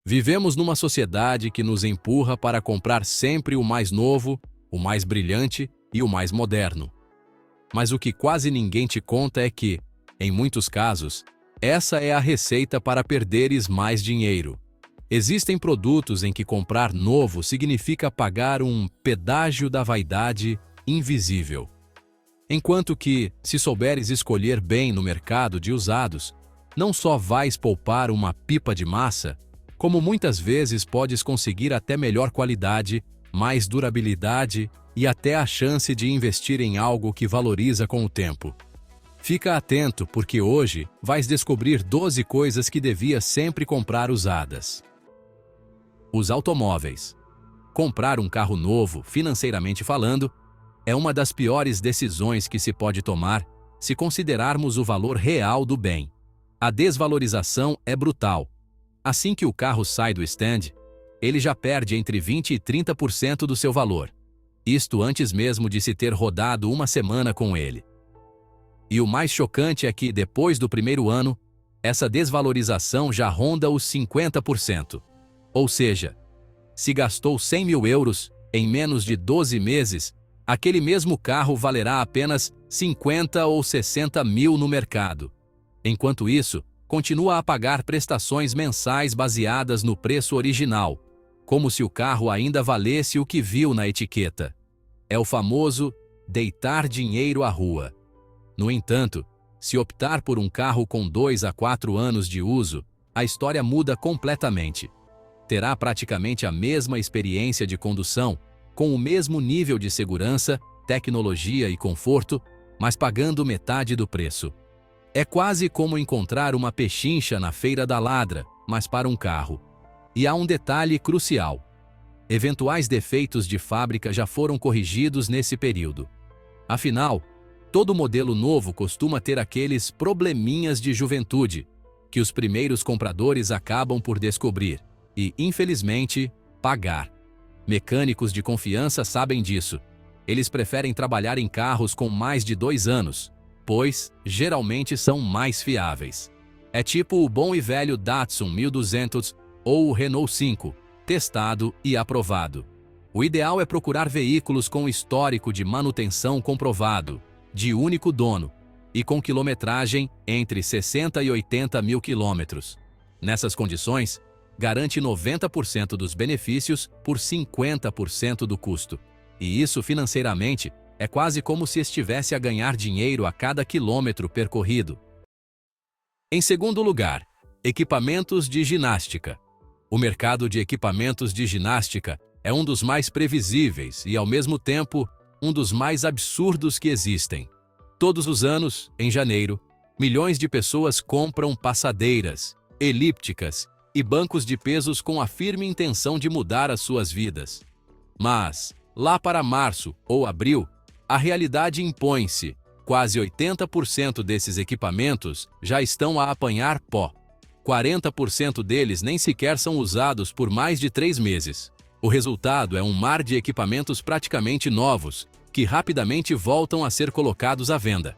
Vivemos numa sociedade que nos empurra para comprar sempre o mais novo, o mais brilhante e o mais moderno. Mas o que quase ninguém te conta é que, em muitos casos, essa é a receita para perderes mais dinheiro. Existem produtos em que comprar novo significa pagar um pedágio da vaidade invisível. Enquanto que, se souberes escolher bem no mercado de usados, não só vais poupar uma pipa de massa, como muitas vezes podes conseguir até melhor qualidade, mais durabilidade e até a chance de investir em algo que valoriza com o tempo. Fica atento, porque hoje vais descobrir 12 coisas que devias sempre comprar usadas. Os automóveis. Comprar um carro novo, financeiramente falando, é uma das piores decisões que se pode tomar se considerarmos o valor real do bem. A desvalorização é brutal. Assim que o carro sai do stand, ele já perde entre 20% e 30% do seu valor. Isto antes mesmo de se ter rodado uma semana com ele. E o mais chocante é que, depois do primeiro ano, essa desvalorização já ronda os 50%. Ou seja, se gastou 100 mil euros, em menos de 12 meses, aquele mesmo carro valerá apenas 50 ou 60 mil no mercado. Enquanto isso, continua a pagar prestações mensais baseadas no preço original, como se o carro ainda valesse o que viu na etiqueta. É o famoso deitar dinheiro à rua. No entanto, se optar por um carro com 2 a 4 anos de uso, a história muda completamente. Terá praticamente a mesma experiência de condução, com o mesmo nível de segurança, tecnologia e conforto, mas pagando metade do preço. É quase como encontrar uma pechincha na feira da ladra, mas para um carro. E há um detalhe crucial. Eventuais defeitos de fábrica já foram corrigidos nesse período. Afinal, todo modelo novo costuma ter aqueles probleminhas de juventude, que os primeiros compradores acabam por descobrir e, infelizmente, pagar. Mecânicos de confiança sabem disso. Eles preferem trabalhar em carros com mais de 2 anos, pois, geralmente são mais fiáveis. É tipo o bom e velho Datsun 1200 ou o Renault 5, testado e aprovado. O ideal é procurar veículos com histórico de manutenção comprovado, de único dono, e com quilometragem entre 60 e 80 mil quilômetros. Nessas condições, garante 90% dos benefícios por 50% do custo. E isso, financeiramente, é quase como se estivesse a ganhar dinheiro a cada quilômetro percorrido. Em segundo lugar, equipamentos de ginástica. O mercado de equipamentos de ginástica é um dos mais previsíveis e, ao mesmo tempo, um dos mais absurdos que existem. Todos os anos, em janeiro, milhões de pessoas compram passadeiras, elípticas e bancos de pesos com a firme intenção de mudar as suas vidas. Mas, lá para março ou abril, a realidade impõe-se. Quase 80% desses equipamentos já estão a apanhar pó. 40% deles nem sequer são usados por mais de 3 meses. O resultado é um mar de equipamentos praticamente novos, que rapidamente voltam a ser colocados à venda.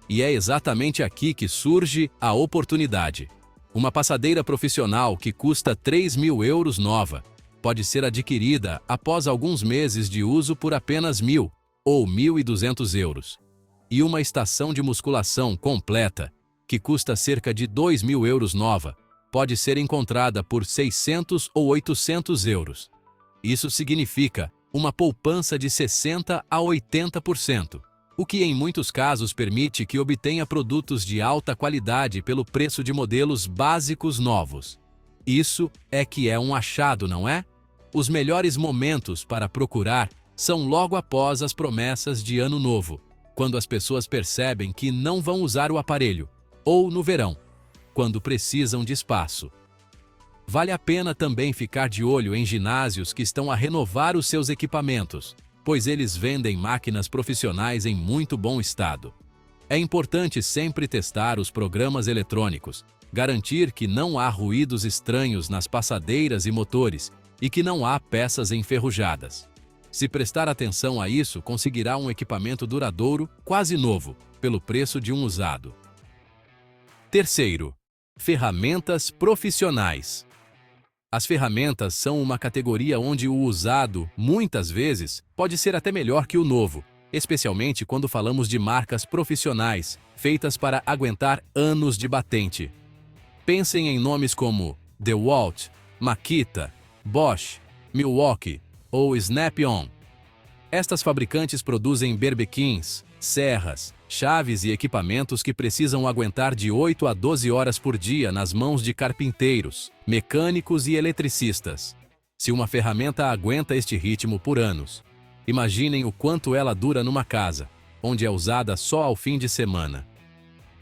E é exatamente aqui que surge a oportunidade. Uma passadeira profissional que custa 3 mil euros nova pode ser adquirida após alguns meses de uso por apenas 1.000 ou 1.200 euros. E uma estação de musculação completa, que custa cerca de 2 mil euros nova, pode ser encontrada por 600 ou 800 euros. Isso significa uma poupança de 60% a 80%, o que em muitos casos permite que obtenha produtos de alta qualidade pelo preço de modelos básicos novos. Isso é que é um achado, não é? Os melhores momentos para procurar são logo após as promessas de Ano Novo, quando as pessoas percebem que não vão usar o aparelho, ou no verão, quando precisam de espaço. Vale a pena também ficar de olho em ginásios que estão a renovar os seus equipamentos, pois eles vendem máquinas profissionais em muito bom estado. É importante sempre testar os programas eletrônicos, garantir que não há ruídos estranhos nas passadeiras e motores e que não há peças enferrujadas. Se prestar atenção a isso, conseguirá um equipamento duradouro, quase novo, pelo preço de um usado. Terceiro, ferramentas profissionais. As ferramentas são uma categoria onde o usado, muitas vezes, pode ser até melhor que o novo, especialmente quando falamos de marcas profissionais, feitas para aguentar anos de batente. Pensem em nomes como DeWalt, Makita, Bosch, Milwaukee ou Snap-on. Estas fabricantes produzem berbequins, serras, chaves e equipamentos que precisam aguentar de 8 a 12 horas por dia nas mãos de carpinteiros, mecânicos e eletricistas. Se uma ferramenta aguenta este ritmo por anos, imaginem o quanto ela dura numa casa, onde é usada só ao fim de semana.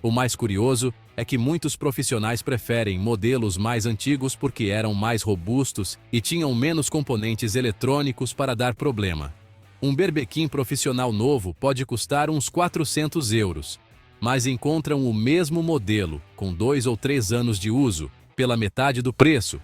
O mais curioso é que muitos profissionais preferem modelos mais antigos porque eram mais robustos e tinham menos componentes eletrônicos para dar problema. Um berbequim profissional novo pode custar uns 400 €, mas encontram o mesmo modelo, com 2 ou 3 anos de uso, pela metade do preço,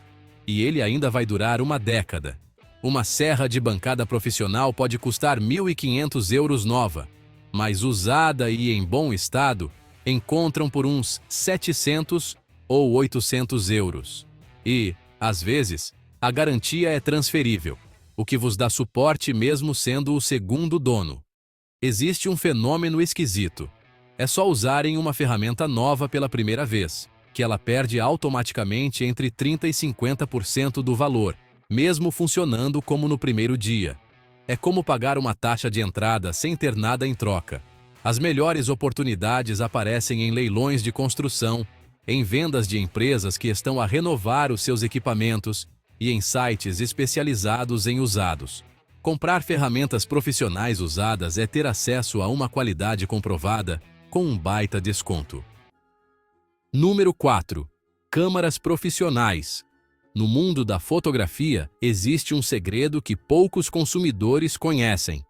e ele ainda vai durar uma década. Uma serra de bancada profissional pode custar 1.500 € nova, mas usada e em bom estado, encontram por uns 700 ou 800 €. E, às vezes, a garantia é transferível, o que vos dá suporte mesmo sendo o segundo dono. Existe um fenômeno esquisito. É só usarem uma ferramenta nova pela primeira vez, que ela perde automaticamente entre 30% e 50% do valor, mesmo funcionando como no primeiro dia. É como pagar uma taxa de entrada sem ter nada em troca. As melhores oportunidades aparecem em leilões de construção, em vendas de empresas que estão a renovar os seus equipamentos e em sites especializados em usados. Comprar ferramentas profissionais usadas é ter acesso a uma qualidade comprovada com um baita desconto. Número 4. Câmaras profissionais. No mundo da fotografia, existe um segredo que poucos consumidores conhecem.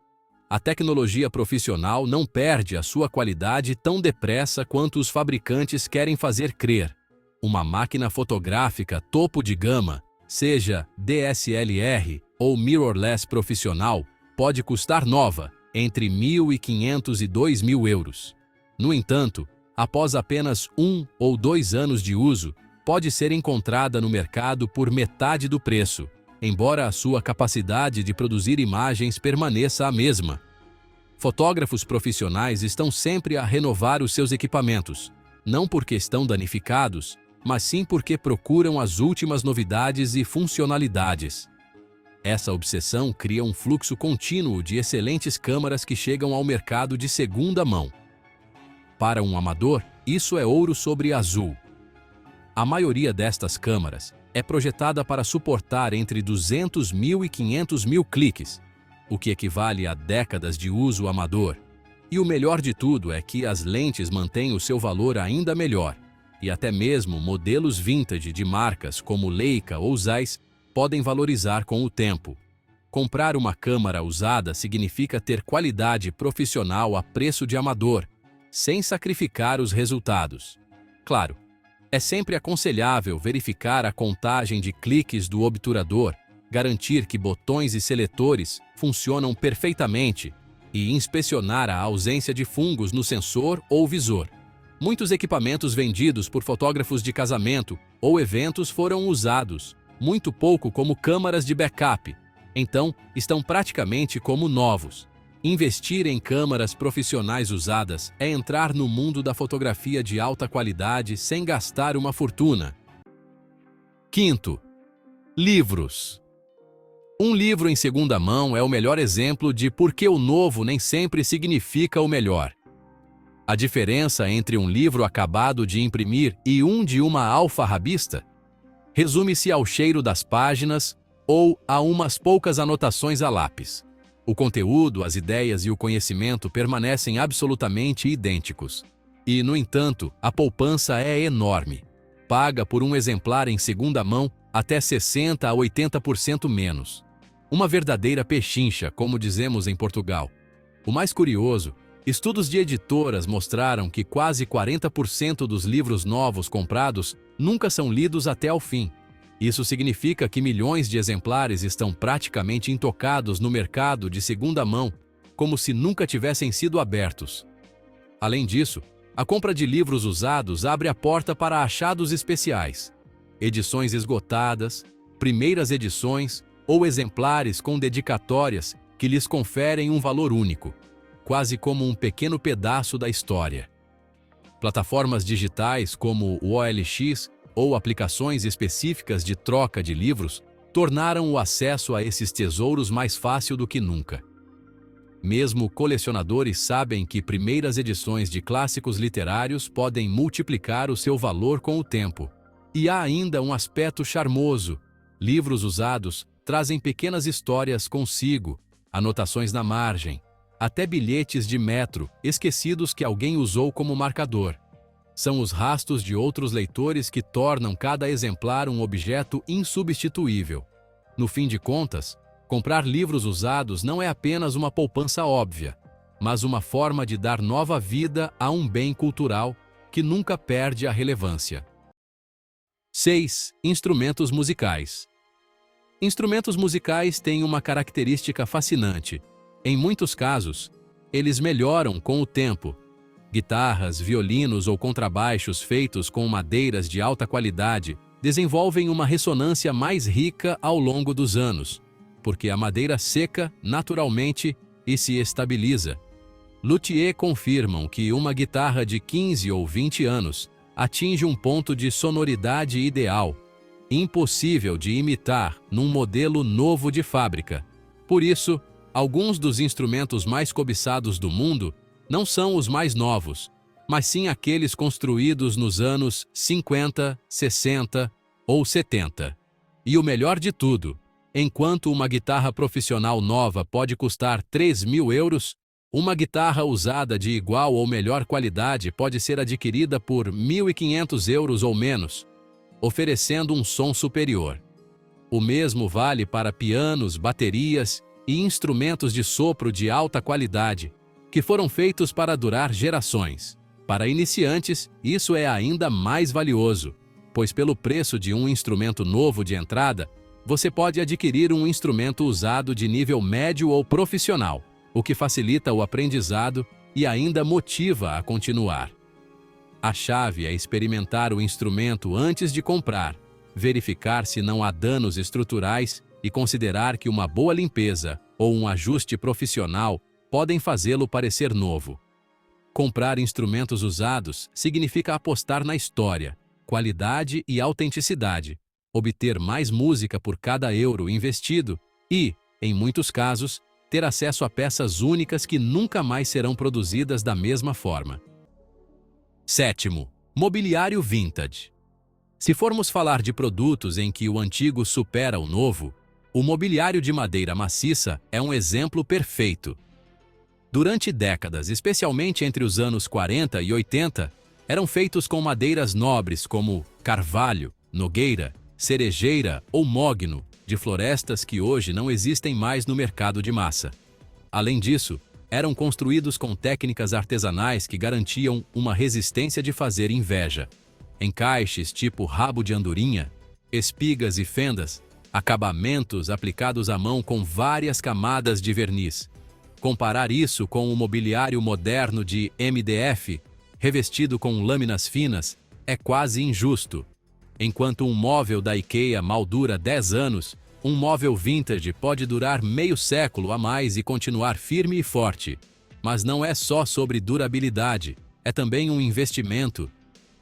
A tecnologia profissional não perde a sua qualidade tão depressa quanto os fabricantes querem fazer crer. Uma máquina fotográfica topo de gama, seja DSLR ou mirrorless profissional, pode custar nova, entre 1.500 e 2.000 €. No entanto, após apenas 1 ou 2 anos de uso, pode ser encontrada no mercado por metade do preço, embora a sua capacidade de produzir imagens permaneça a mesma. Fotógrafos profissionais estão sempre a renovar os seus equipamentos, não porque estão danificados, mas sim porque procuram as últimas novidades e funcionalidades. Essa obsessão cria um fluxo contínuo de excelentes câmaras que chegam ao mercado de segunda mão. Para um amador, isso é ouro sobre azul. A maioria destas câmaras é projetada para suportar entre 200.000 e 500.000 cliques, o que equivale a décadas de uso amador. E o melhor de tudo é que as lentes mantêm o seu valor ainda melhor, e até mesmo modelos vintage de marcas como Leica ou Zeiss podem valorizar com o tempo. Comprar uma câmera usada significa ter qualidade profissional a preço de amador, sem sacrificar os resultados. Claro, é sempre aconselhável verificar a contagem de cliques do obturador, garantir que botões e seletores funcionam perfeitamente e inspecionar a ausência de fungos no sensor ou visor. Muitos equipamentos vendidos por fotógrafos de casamento ou eventos foram usados, muito pouco como câmaras de backup, então estão praticamente como novos. Investir em câmaras profissionais usadas é entrar no mundo da fotografia de alta qualidade sem gastar uma fortuna. Quinto, livros. Um livro em segunda mão é o melhor exemplo de por que o novo nem sempre significa o melhor. A diferença entre um livro acabado de imprimir e um de uma alfarrabista resume-se ao cheiro das páginas ou a umas poucas anotações a lápis. O conteúdo, as ideias e o conhecimento permanecem absolutamente idênticos. E, no entanto, a poupança é enorme. Paga por um exemplar em segunda mão até 60% a 80% menos. Uma verdadeira pechincha, como dizemos em Portugal. O mais curioso, estudos de editoras mostraram que quase 40% dos livros novos comprados nunca são lidos até ao fim. Isso significa que milhões de exemplares estão praticamente intocados no mercado de segunda mão, como se nunca tivessem sido abertos. Além disso, a compra de livros usados abre a porta para achados especiais, edições esgotadas, primeiras edições ou exemplares com dedicatórias que lhes conferem um valor único, quase como um pequeno pedaço da história. Plataformas digitais como o OLX ou aplicações específicas de troca de livros tornaram o acesso a esses tesouros mais fácil do que nunca. Mesmo colecionadores sabem que primeiras edições de clássicos literários podem multiplicar o seu valor com o tempo. E há ainda um aspecto charmoso. Livros usados trazem pequenas histórias consigo, anotações na margem, até bilhetes de metro esquecidos que alguém usou como marcador. São os rastros de outros leitores que tornam cada exemplar um objeto insubstituível. No fim de contas, comprar livros usados não é apenas uma poupança óbvia, mas uma forma de dar nova vida a um bem cultural que nunca perde a relevância. 6. Instrumentos musicais. Instrumentos musicais têm uma característica fascinante. Em muitos casos, eles melhoram com o tempo. Guitarras, violinos ou contrabaixos feitos com madeiras de alta qualidade desenvolvem uma ressonância mais rica ao longo dos anos, porque a madeira seca naturalmente e se estabiliza. Luthiers confirmam que uma guitarra de 15 ou 20 anos atinge um ponto de sonoridade ideal, impossível de imitar num modelo novo de fábrica. Por isso, alguns dos instrumentos mais cobiçados do mundo não são os mais novos, mas sim aqueles construídos nos anos 50, 60 ou 70. E o melhor de tudo, enquanto uma guitarra profissional nova pode custar 3.000 euros, uma guitarra usada de igual ou melhor qualidade pode ser adquirida por 1.500 euros ou menos, oferecendo um som superior. O mesmo vale para pianos, baterias e instrumentos de sopro de alta qualidade, que foram feitos para durar gerações. Para iniciantes, isso é ainda mais valioso, pois pelo preço de um instrumento novo de entrada, você pode adquirir um instrumento usado de nível médio ou profissional, o que facilita o aprendizado e ainda motiva a continuar. A chave é experimentar o instrumento antes de comprar, verificar se não há danos estruturais e considerar que uma boa limpeza ou um ajuste profissional podem fazê-lo parecer novo. Comprar instrumentos usados significa apostar na história, qualidade e autenticidade, obter mais música por cada euro investido e, em muitos casos, ter acesso a peças únicas que nunca mais serão produzidas da mesma forma. 7. Mobiliário vintage. Se formos falar de produtos em que o antigo supera o novo, o mobiliário de madeira maciça é um exemplo perfeito. Durante décadas, especialmente entre os anos 40 e 80, eram feitos com madeiras nobres como carvalho, nogueira, cerejeira ou mogno, de florestas que hoje não existem mais no mercado de massa. Além disso, eram construídos com técnicas artesanais que garantiam uma resistência de fazer inveja. Encaixes tipo rabo de andorinha, espigas e fendas, acabamentos aplicados à mão com várias camadas de verniz. Comparar isso com o mobiliário moderno de MDF, revestido com lâminas finas, é quase injusto. Enquanto um móvel da IKEA mal dura 10 anos, um móvel vintage pode durar meio século a mais e continuar firme e forte. Mas não é só sobre durabilidade, é também um investimento.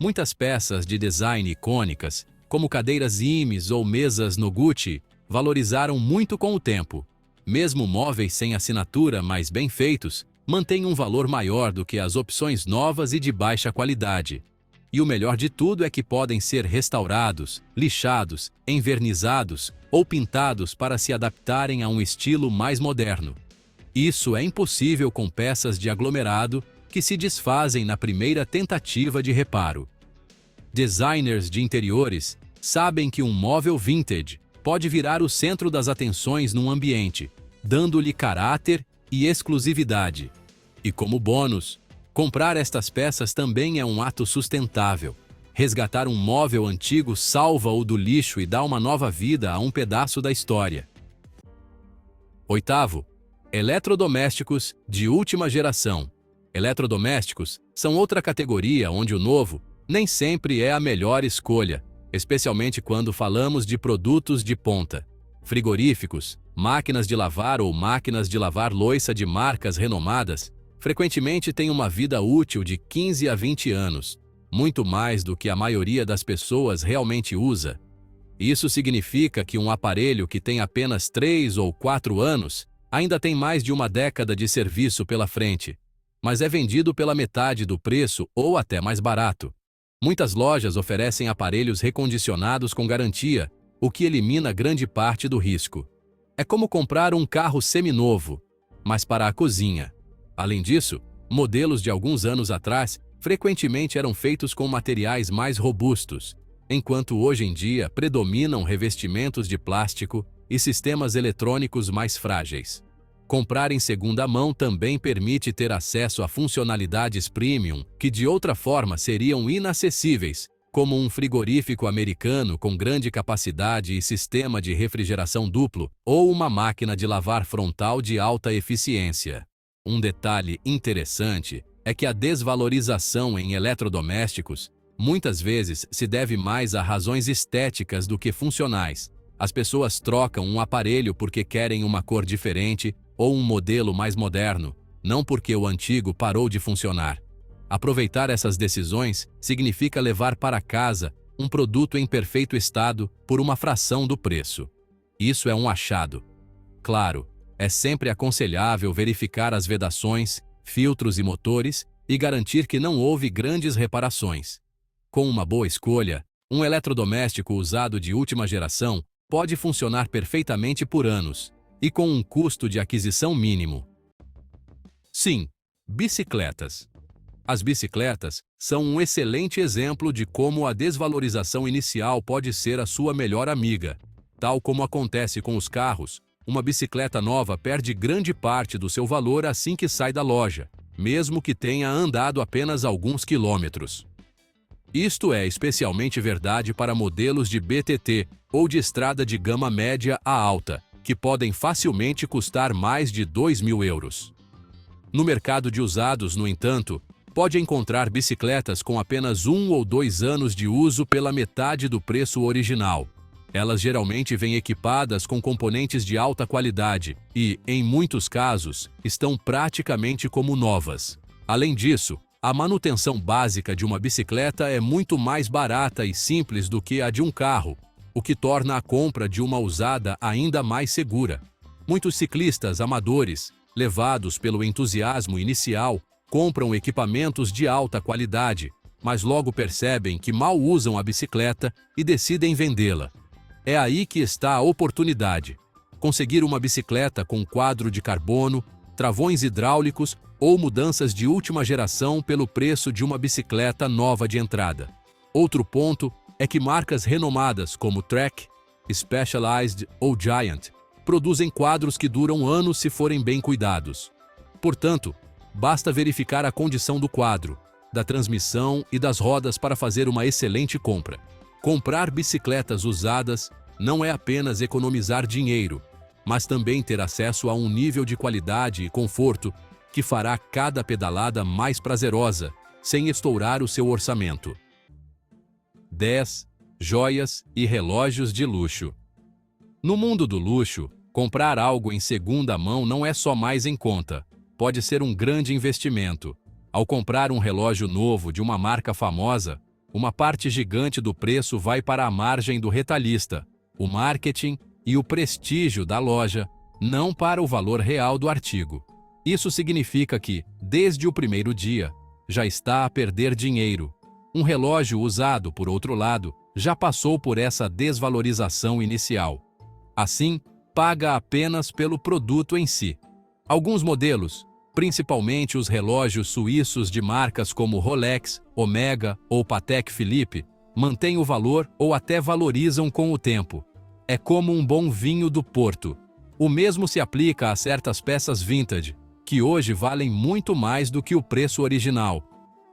Muitas peças de design icônicas, como cadeiras IMES ou mesas Noguchi, valorizaram muito com o tempo. Mesmo móveis sem assinatura, mas bem feitos, mantêm um valor maior do que as opções novas e de baixa qualidade. E o melhor de tudo é que podem ser restaurados, lixados, envernizados ou pintados para se adaptarem a um estilo mais moderno. Isso é impossível com peças de aglomerado que se desfazem na primeira tentativa de reparo. Designers de interiores sabem que um móvel vintage pode virar o centro das atenções num ambiente, dando-lhe caráter e exclusividade. E como bônus, comprar estas peças também é um ato sustentável. Resgatar um móvel antigo salva-o do lixo e dá uma nova vida a um pedaço da história. 8. Eletrodomésticos de última geração. Eletrodomésticos são outra categoria onde o novo nem sempre é a melhor escolha. especialmente quando falamos de produtos de ponta. Frigoríficos, máquinas de lavar ou máquinas de lavar louça de marcas renomadas frequentemente têm uma vida útil de 15 a 20 anos, muito mais do que a maioria das pessoas realmente usa. Isso significa que um aparelho que tem apenas 3 ou 4 anos ainda tem mais de uma década de serviço pela frente, mas é vendido pela metade do preço ou até mais barato. Muitas lojas oferecem aparelhos recondicionados com garantia, o que elimina grande parte do risco. É como comprar um carro seminovo, mas para a cozinha. Além disso, modelos de alguns anos atrás frequentemente eram feitos com materiais mais robustos, enquanto hoje em dia predominam revestimentos de plástico e sistemas eletrônicos mais frágeis. Comprar em segunda mão também permite ter acesso a funcionalidades premium que de outra forma seriam inacessíveis, como um frigorífico americano com grande capacidade e sistema de refrigeração duplo ou uma máquina de lavar frontal de alta eficiência. Um detalhe interessante é que a desvalorização em eletrodomésticos muitas vezes se deve mais a razões estéticas do que funcionais. As pessoas trocam um aparelho porque querem uma cor diferente ou um modelo mais moderno, não porque o antigo parou de funcionar. Aproveitar essas decisões significa levar para casa um produto em perfeito estado por uma fração do preço. Isso é um achado. Claro, é sempre aconselhável verificar as vedações, filtros e motores e garantir que não houve grandes reparações. Com uma boa escolha, um eletrodoméstico usado de última geração pode funcionar perfeitamente por anos e com um custo de aquisição mínimo. Sim, bicicletas. As bicicletas são um excelente exemplo de como a desvalorização inicial pode ser a sua melhor amiga. Tal como acontece com os carros, uma bicicleta nova perde grande parte do seu valor assim que sai da loja, mesmo que tenha andado apenas alguns quilômetros. Isto é especialmente verdade para modelos de BTT ou de estrada de gama média a alta, que podem facilmente custar mais de 2.000 euros. No mercado de usados, no entanto, pode encontrar bicicletas com apenas 1 ou 2 anos de uso pela metade do preço original. Elas geralmente vêm equipadas com componentes de alta qualidade e, em muitos casos, estão praticamente como novas. Além disso, a manutenção básica de uma bicicleta é muito mais barata e simples do que a de um carro, o que torna a compra de uma usada ainda mais segura. Muitos ciclistas amadores, levados pelo entusiasmo inicial, compram equipamentos de alta qualidade, mas logo percebem que mal usam a bicicleta e decidem vendê-la. É aí que está a oportunidade. Conseguir uma bicicleta com quadro de carbono, travões hidráulicos ou mudanças de última geração pelo preço de uma bicicleta nova de entrada. Outro ponto é que marcas renomadas como Trek, Specialized ou Giant produzem quadros que duram anos se forem bem cuidados. Portanto, basta verificar a condição do quadro, da transmissão e das rodas para fazer uma excelente compra. Comprar bicicletas usadas não é apenas economizar dinheiro, mas também ter acesso a um nível de qualidade e conforto que fará cada pedalada mais prazerosa, sem estourar o seu orçamento. 10. Joias e relógios de luxo. No mundo do luxo, comprar algo em segunda mão não é só mais em conta, pode ser um grande investimento. Ao comprar um relógio novo de uma marca famosa, uma parte gigante do preço vai para a margem do retalhista, o marketing e o prestígio da loja, não para o valor real do artigo. Isso significa que, desde o primeiro dia, já está a perder dinheiro. Um relógio usado, por outro lado, já passou por essa desvalorização inicial. Assim, paga apenas pelo produto em si. Alguns modelos, principalmente os relógios suíços de marcas como Rolex, Omega ou Patek Philippe, mantêm o valor ou até valorizam com o tempo. É como um bom vinho do Porto. O mesmo se aplica a certas peças vintage, que hoje valem muito mais do que o preço original.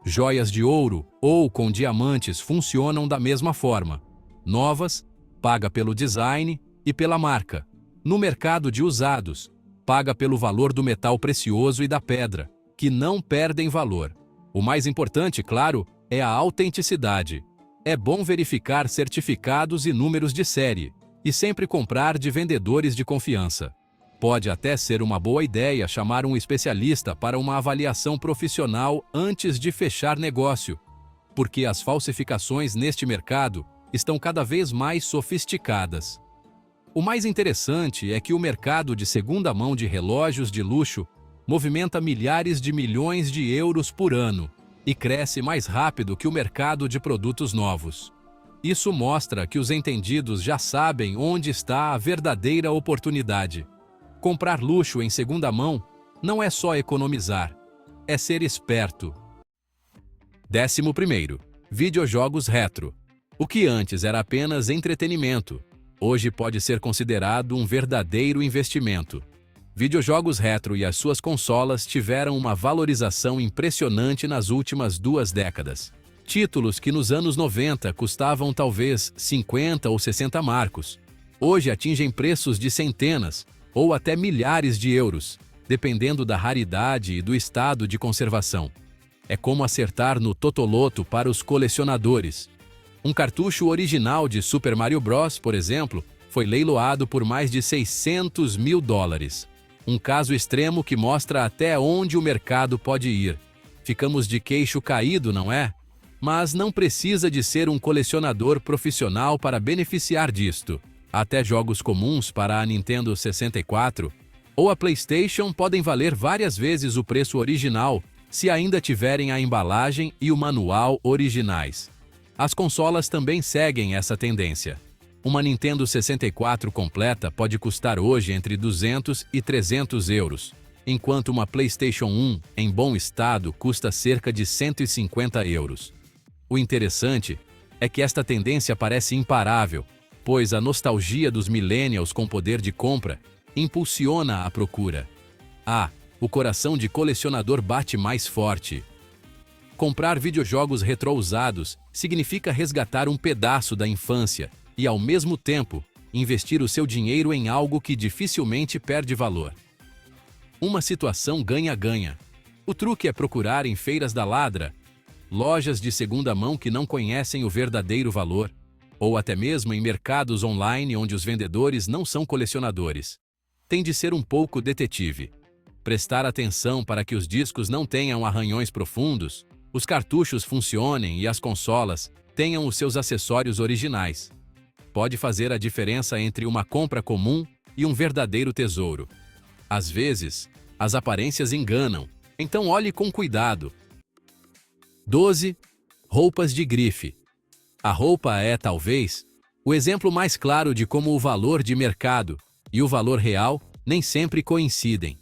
Joias de ouro ou com diamantes funcionam da mesma forma. Novas, paga pelo design e pela marca. No mercado de usados, paga pelo valor do metal precioso e da pedra, que não perdem valor. O mais importante, claro, é a autenticidade. É bom verificar certificados e números de série, e sempre comprar de vendedores de confiança. Pode até ser uma boa ideia chamar um especialista para uma avaliação profissional antes de fechar negócio, porque as falsificações neste mercado estão cada vez mais sofisticadas. O mais interessante é que o mercado de segunda mão de relógios de luxo movimenta milhares de milhões de euros por ano e cresce mais rápido que o mercado de produtos novos. Isso mostra que os entendidos já sabem onde está a verdadeira oportunidade. Comprar luxo em segunda mão não é só economizar, é ser esperto. 11º. Videojogos retro. O que antes era apenas entretenimento, hoje pode ser considerado um verdadeiro investimento. Videojogos retro e as suas consolas tiveram uma valorização impressionante nas últimas 2 décadas. Títulos que nos anos 90 custavam talvez 50 ou 60 marcos, hoje atingem preços de centenas ou até milhares de euros, dependendo da raridade e do estado de conservação. É como acertar no totoloto para os colecionadores. Um cartucho original de Super Mario Bros., por exemplo, foi leiloado por mais de $600 mil. Um caso extremo que mostra até onde o mercado pode ir. Ficamos de queixo caído, não é? Mas não precisa de ser um colecionador profissional para beneficiar disto. Até jogos comuns para a Nintendo 64 ou a PlayStation podem valer várias vezes o preço original, se ainda tiverem a embalagem e o manual originais. As consolas também seguem essa tendência. Uma Nintendo 64 completa pode custar hoje entre 200 e 300 euros, enquanto uma PlayStation 1 em bom estado custa cerca de 150 euros. O interessante é que esta tendência parece imparável, pois a nostalgia dos millennials com poder de compra impulsiona a procura. O coração de colecionador bate mais forte. Comprar videojogos retro-usados significa resgatar um pedaço da infância e, ao mesmo tempo, investir o seu dinheiro em algo que dificilmente perde valor. Uma situação ganha-ganha. O truque é procurar em feiras da ladra, lojas de segunda mão que não conhecem o verdadeiro valor, ou até mesmo em mercados online onde os vendedores não são colecionadores. Tem de ser um pouco detetive. Prestar atenção para que os discos não tenham arranhões profundos, os cartuchos funcionem e as consolas tenham os seus acessórios originais. Pode fazer a diferença entre uma compra comum e um verdadeiro tesouro. Às vezes, as aparências enganam, então olhe com cuidado. 12. Roupas de grife. A roupa é, talvez, o exemplo mais claro de como o valor de mercado e o valor real nem sempre coincidem.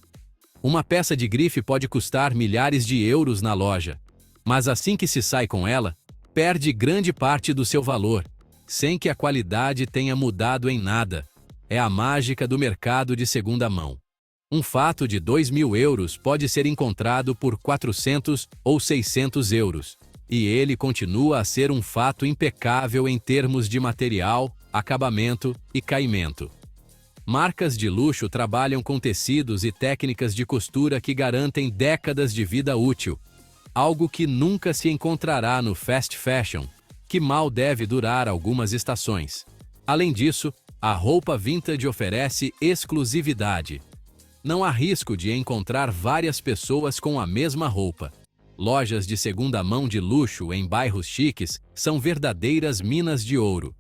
Uma peça de grife pode custar milhares de euros na loja, mas assim que se sai com ela, perde grande parte do seu valor, sem que a qualidade tenha mudado em nada. É a mágica do mercado de segunda mão. Um fato de 2.000 euros pode ser encontrado por 400 ou 600 euros, e ele continua a ser um fato impecável em termos de material, acabamento e caimento. Marcas de luxo trabalham com tecidos e técnicas de costura que garantem décadas de vida útil, algo que nunca se encontrará no fast fashion, que mal deve durar algumas estações. Além disso, a roupa vintage oferece exclusividade. Não há risco de encontrar várias pessoas com a mesma roupa. Lojas de segunda mão de luxo em bairros chiques são verdadeiras minas de ouro,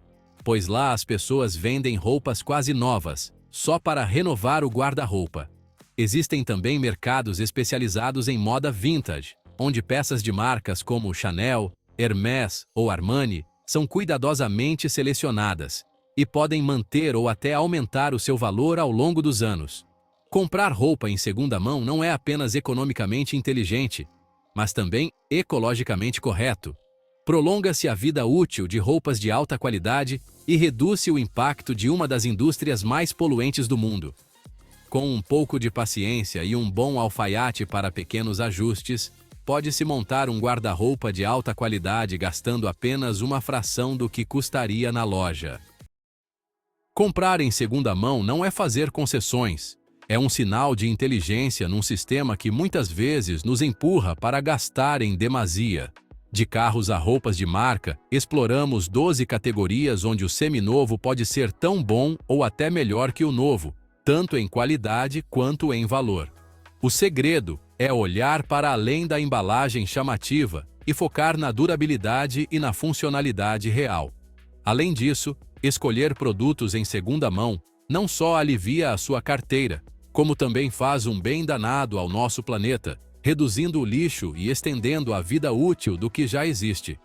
pois lá as pessoas vendem roupas quase novas, só para renovar o guarda-roupa. Existem também mercados especializados em moda vintage, onde peças de marcas como Chanel, Hermès ou Armani são cuidadosamente selecionadas e podem manter ou até aumentar o seu valor ao longo dos anos. Comprar roupa em segunda mão não é apenas economicamente inteligente, mas também ecologicamente correto. Prolonga-se a vida útil de roupas de alta qualidade e reduz-se o impacto de uma das indústrias mais poluentes do mundo. Com um pouco de paciência e um bom alfaiate para pequenos ajustes, pode-se montar um guarda-roupa de alta qualidade gastando apenas uma fração do que custaria na loja. Comprar em segunda mão não é fazer concessões. É um sinal de inteligência num sistema que muitas vezes nos empurra para gastar em demasia. De carros a roupas de marca, exploramos 12 categorias onde o seminovo pode ser tão bom ou até melhor que o novo, tanto em qualidade quanto em valor. O segredo é olhar para além da embalagem chamativa e focar na durabilidade e na funcionalidade real. Além disso, escolher produtos em segunda mão não só alivia a sua carteira, como também faz um bem danado ao nosso planeta, reduzindo o lixo e estendendo a vida útil do que já existe.